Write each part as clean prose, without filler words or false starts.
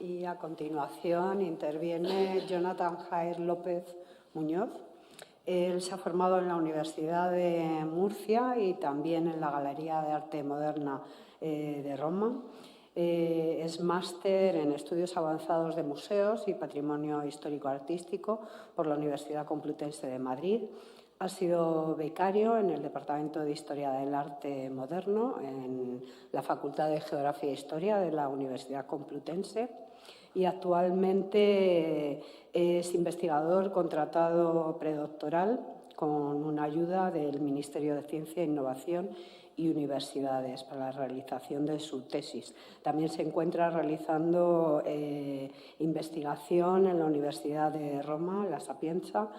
Y a continuación interviene Jonathan Jair López Muñoz. Él se ha formado en la Universidad de Murcia y también en la Galería de Arte Moderna de Roma. Es máster en Estudios Avanzados de Museos y Patrimonio Histórico-Artístico por la Universidad Complutense de Madrid. Ha sido becario en el Departamento de Historia del Arte Moderno en la Facultad de Geografía e Historia de la Universidad Complutense y actualmente es investigador contratado predoctoral con una ayuda del Ministerio de Ciencia, Innovación y Universidades para la realización de su tesis. También se encuentra realizando investigación en la Universidad de Roma, La Sapienza,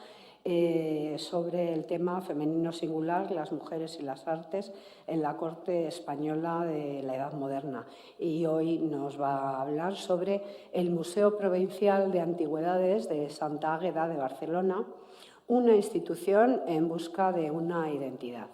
sobre el tema femenino singular, las mujeres y las artes en la corte española de la Edad Moderna. Y hoy nos va a hablar sobre el Museo Provincial de Antigüedades de Santa Águeda de Barcelona, una institución en busca de una identidad.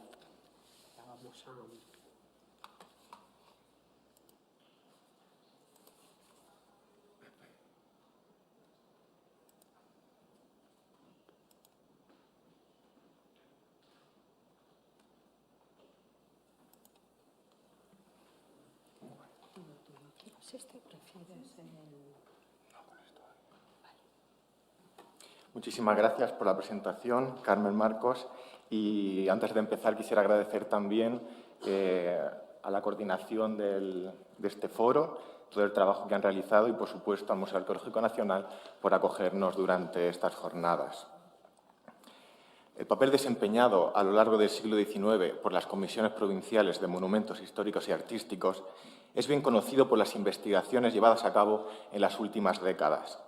Muchísimas gracias por la presentación, Carmen Marcos. Y antes de empezar, quisiera agradecer también a la coordinación de este foro, todo el trabajo que han realizado y, por supuesto, al Museo Arqueológico Nacional por acogernos durante estas jornadas. El papel desempeñado a lo largo del siglo XIX por las comisiones provinciales de monumentos históricos y artísticos es bien conocido por las investigaciones llevadas a cabo en las últimas décadas.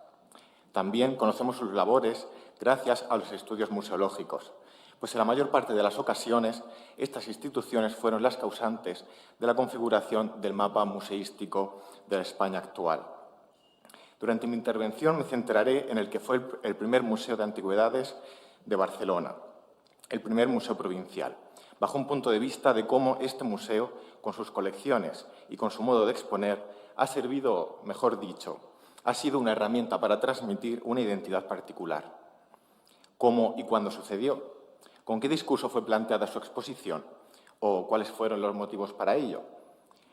También conocemos sus labores gracias a los estudios museológicos, pues en la mayor parte de las ocasiones estas instituciones fueron las causantes de la configuración del mapa museístico de la España actual. Durante mi intervención me centraré en el que fue el primer museo de antigüedades de Barcelona, el primer museo provincial, bajo un punto de vista de cómo este museo, con sus colecciones y con su modo de exponer, ha servido, mejor dicho, ha sido una herramienta para transmitir una identidad particular. ¿Cómo y cuándo sucedió? ¿Con qué discurso fue planteada su exposición? ¿O cuáles fueron los motivos para ello?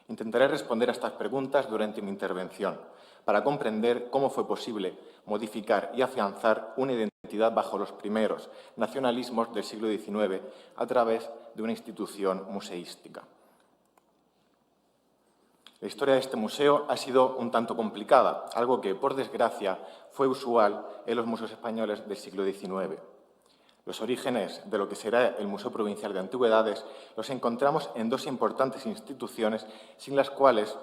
Intentaré responder a estas preguntas durante mi intervención, para comprender cómo fue posible modificar y afianzar una identidad bajo los primeros nacionalismos del siglo XIX a través de una institución museística. La historia de este museo ha sido un tanto complicada, algo que, por desgracia, fue usual en los museos españoles del siglo XIX. Los orígenes de lo que será el Museo Provincial de Antigüedades los encontramos en dos importantes instituciones sin las cuales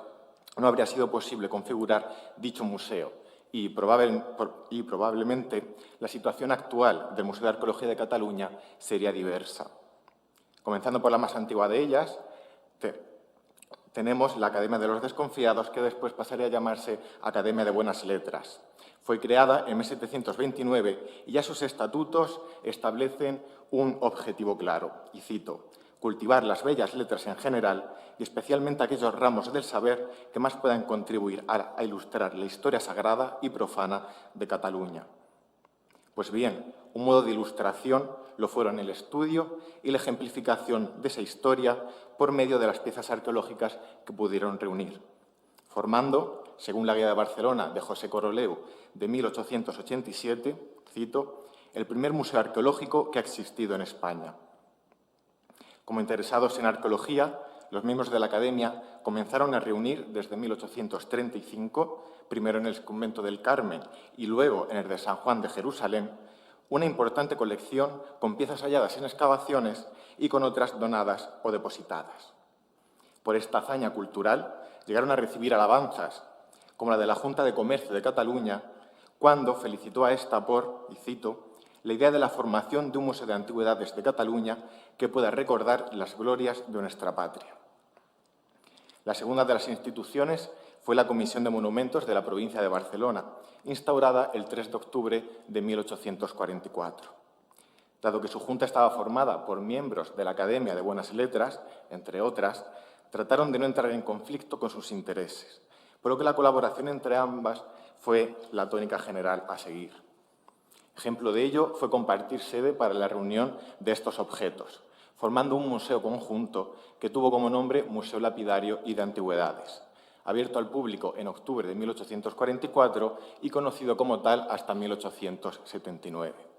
no habría sido posible configurar dicho museo y probablemente la situación actual del Museo de Arqueología de Cataluña sería diversa. Comenzando por la más antigua de ellas, tenemos la Academia de los Desconfiados, que después pasaría a llamarse Academia de Buenas Letras. Fue creada en 1729 y ya sus estatutos establecen un objetivo claro, y cito, cultivar las bellas letras en general y especialmente aquellos ramos del saber que más puedan contribuir a ilustrar la historia sagrada y profana de Cataluña. Pues bien, un modo de ilustración lo fueron el estudio y la ejemplificación de esa historia por medio de las piezas arqueológicas que pudieron reunir, formando, según la Guía de Barcelona de José Coroleu de 1887, cito, el primer museo arqueológico que ha existido en España. Como interesados en arqueología, los miembros de la Academia comenzaron a reunir desde 1835, primero en el convento del Carmen y luego en el de San Juan de Jerusalén, una importante colección con piezas halladas en excavaciones y con otras donadas o depositadas. Por esta hazaña cultural llegaron a recibir alabanzas, como la de la Junta de Comercio de Cataluña, cuando felicitó a esta por, y cito, la idea de la formación de un museo de antigüedades de Cataluña que pueda recordar las glorias de nuestra patria. La segunda de las instituciones fue la Comisión de Monumentos de la provincia de Barcelona, instaurada el 3 de octubre de 1844. Dado que su junta estaba formada por miembros de la Academia de Buenas Letras, entre otras, trataron de no entrar en conflicto con sus intereses, por lo que la colaboración entre ambas fue la tónica general a seguir. Ejemplo de ello fue compartir sede para la reunión de estos objetos, formando un museo conjunto que tuvo como nombre Museo Lapidario y de Antigüedades, abierto al público en octubre de 1844 y conocido como tal hasta 1879.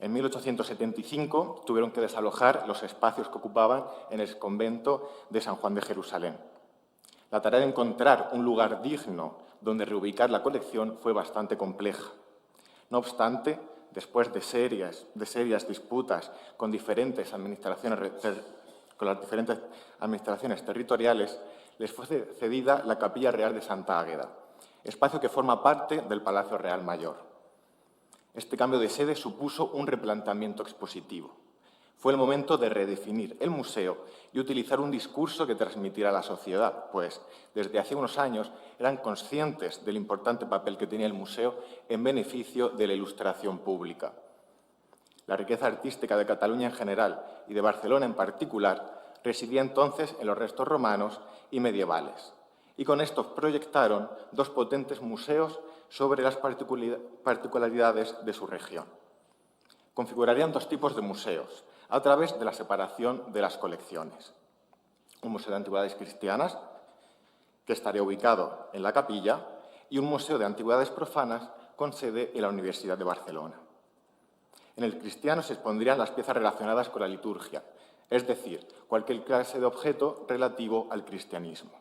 En 1875 tuvieron que desalojar los espacios que ocupaban en el convento de San Juan de Jerusalén. La tarea de encontrar un lugar digno donde reubicar la colección fue bastante compleja. No obstante, después de serias disputas con las diferentes administraciones territoriales, les fue cedida la Capilla Real de Santa Águeda, espacio que forma parte del Palacio Real Mayor. Este cambio de sede supuso un replanteamiento expositivo. Fue el momento de redefinir el museo y utilizar un discurso que transmitiera a la sociedad, pues desde hace unos años eran conscientes del importante papel que tenía el museo en beneficio de la ilustración pública. La riqueza artística de Cataluña en general y de Barcelona en particular residía entonces en los restos romanos y medievales, y con estos proyectaron dos potentes museos sobre las particularidades de su región. Configurarían dos tipos de museos a través de la separación de las colecciones. Un museo de antigüedades cristianas, que estaría ubicado en la capilla, y un museo de antigüedades profanas con sede en la Universidad de Barcelona. En el cristiano se expondrían las piezas relacionadas con la liturgia, es decir, cualquier clase de objeto relativo al cristianismo.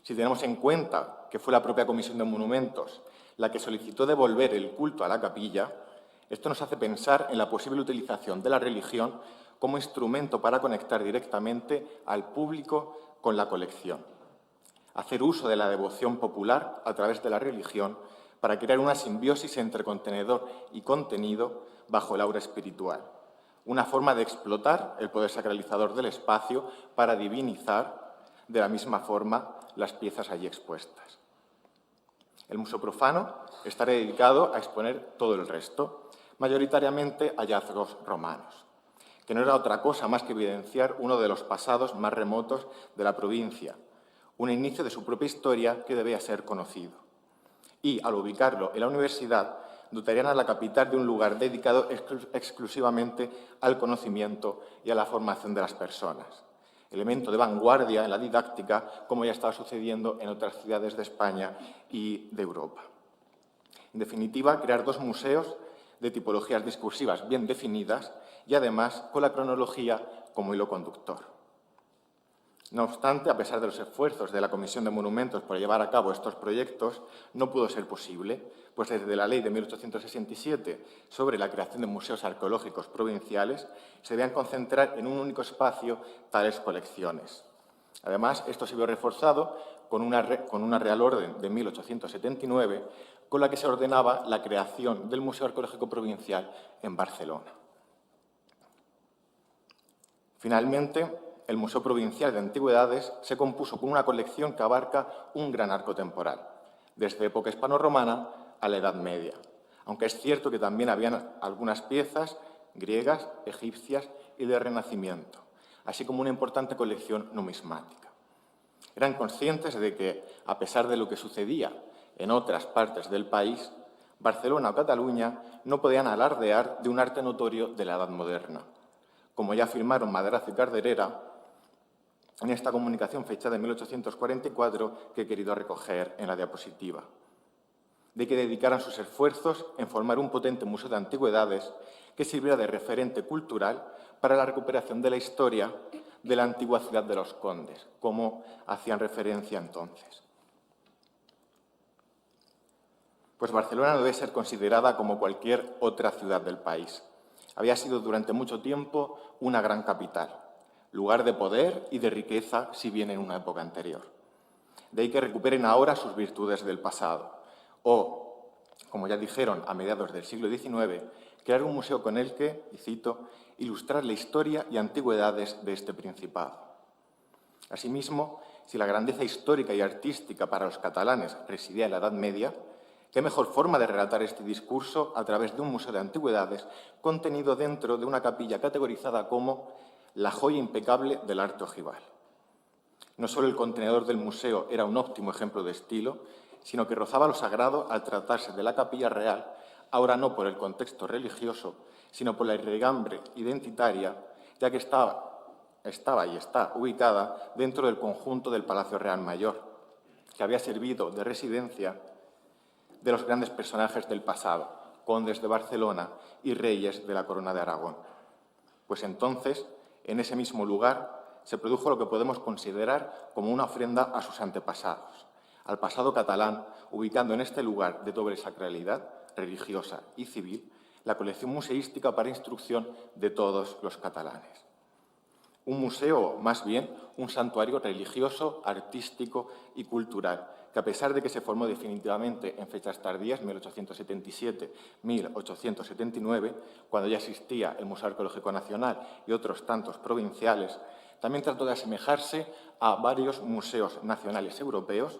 Si tenemos en cuenta que fue la propia Comisión de Monumentos la que solicitó devolver el culto a la capilla, esto nos hace pensar en la posible utilización de la religión como instrumento para conectar directamente al público con la colección. Hacer uso de la devoción popular a través de la religión para crear una simbiosis entre contenedor y contenido bajo el aura espiritual. Una forma de explotar el poder sacralizador del espacio para divinizar de la misma forma las piezas allí expuestas. El museo profano estará dedicado a exponer todo el resto, mayoritariamente hallazgos romanos, que no era otra cosa más que evidenciar uno de los pasados más remotos de la provincia, un inicio de su propia historia que debía ser conocido. Y, al ubicarlo en la universidad, dotarían a la capital de un lugar dedicado exclusivamente al conocimiento y a la formación de las personas, elemento de vanguardia en la didáctica, como ya estaba sucediendo en otras ciudades de España y de Europa. En definitiva, crear dos museos de tipologías discursivas bien definidas y, además, con la cronología como hilo conductor. No obstante, a pesar de los esfuerzos de la Comisión de Monumentos por llevar a cabo estos proyectos, no pudo ser posible, pues desde la Ley de 1867 sobre la creación de museos arqueológicos provinciales se debían concentrar en un único espacio tales colecciones. Además, esto se vio reforzado con una Real Orden de 1879, con la que se ordenaba la creación del Museo Arqueológico Provincial en Barcelona. Finalmente, el Museo Provincial de Antigüedades se compuso con una colección que abarca un gran arco temporal, desde época hispano-romana a la Edad Media, aunque es cierto que también habían algunas piezas griegas, egipcias y de Renacimiento, así como una importante colección numismática. Eran conscientes de que, a pesar de lo que sucedía en otras partes del país, Barcelona o Cataluña no podían alardear de un arte notorio de la Edad Moderna, como ya afirmaron Madrazo y Carderera en esta comunicación fechada en 1844 que he querido recoger en la diapositiva, de que dedicaran sus esfuerzos en formar un potente museo de antigüedades que sirviera de referente cultural para la recuperación de la historia de la antigua ciudad de los condes, como hacían referencia entonces. Pues Barcelona no debe ser considerada como cualquier otra ciudad del país. Había sido durante mucho tiempo una gran capital, lugar de poder y de riqueza, si bien en una época anterior. De ahí que recuperen ahora sus virtudes del pasado. O, como ya dijeron a mediados del siglo XIX, crear un museo con el que, y cito, ilustrar la historia y antigüedades de este principado. Asimismo, si la grandeza histórica y artística para los catalanes residía en la Edad Media, qué mejor forma de relatar este discurso a través de un museo de antigüedades contenido dentro de una capilla categorizada como la joya impecable del arte ojival. No solo el contenedor del museo era un óptimo ejemplo de estilo, sino que rozaba lo sagrado al tratarse de la Capilla Real, ahora no por el contexto religioso, sino por la irregambre identitaria, ya que estaba y está ubicada dentro del conjunto del Palacio Real Mayor, que había servido de residencia de los grandes personajes del pasado, condes de Barcelona y reyes de la Corona de Aragón. Pues entonces, en ese mismo lugar, se produjo lo que podemos considerar como una ofrenda a sus antepasados, al pasado catalán, ubicando en este lugar de doble sacralidad, religiosa y civil, la colección museística para instrucción de todos los catalanes. Un museo, más bien, un santuario religioso, artístico y cultural, que a pesar de que se formó definitivamente en fechas tardías, 1877, 1879, cuando ya existía el Museo Arqueológico Nacional y otros tantos provinciales, también trató de asemejarse a varios museos nacionales europeos,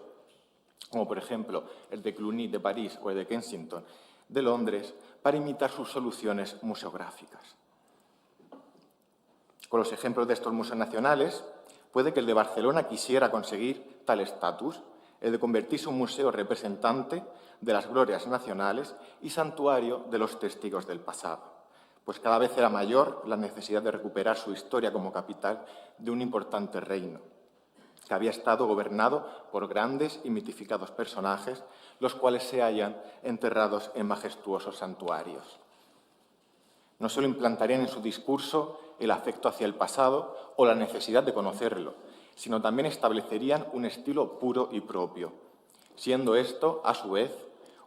como por ejemplo el de Cluny de París o el de Kensington de Londres, para imitar sus soluciones museográficas. Con los ejemplos de estos museos nacionales, puede que el de Barcelona quisiera conseguir tal estatus, el de convertirse en un museo representante de las glorias nacionales y santuario de los testigos del pasado, pues cada vez era mayor la necesidad de recuperar su historia como capital de un importante reino, que había estado gobernado por grandes y mitificados personajes, los cuales se hallan enterrados en majestuosos santuarios. No solo implantarían en su discurso el afecto hacia el pasado o la necesidad de conocerlo, sino también establecerían un estilo puro y propio, siendo esto, a su vez,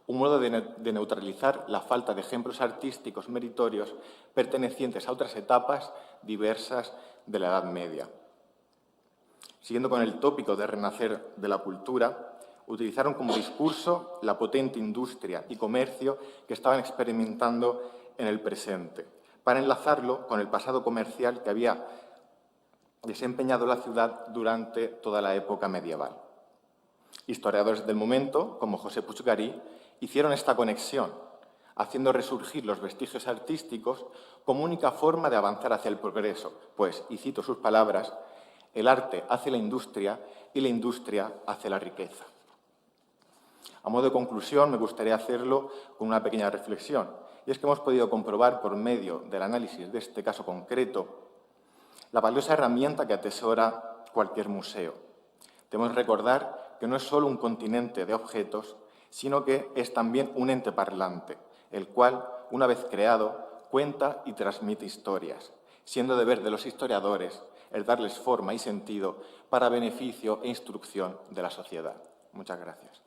un modo de neutralizar la falta de ejemplos artísticos meritorios pertenecientes a otras etapas diversas de la Edad Media. Siguiendo con el tópico de renacer de la cultura, utilizaron como discurso la potente industria y comercio que estaban experimentando en el presente, para enlazarlo con el pasado comercial que había desempeñado la ciudad durante toda la época medieval. Historiadores del momento, como José Puig Garí, hicieron esta conexión, haciendo resurgir los vestigios artísticos como única forma de avanzar hacia el progreso, pues, y cito sus palabras, el arte hace la industria y la industria hace la riqueza. A modo de conclusión, me gustaría hacerlo con una pequeña reflexión, y es que hemos podido comprobar por medio del análisis de este caso concreto la valiosa herramienta que atesora cualquier museo. Debemos recordar que no es solo un continente de objetos, sino que es también un ente parlante, el cual, una vez creado, cuenta y transmite historias, siendo deber de los historiadores el darles forma y sentido para beneficio e instrucción de la sociedad. Muchas gracias.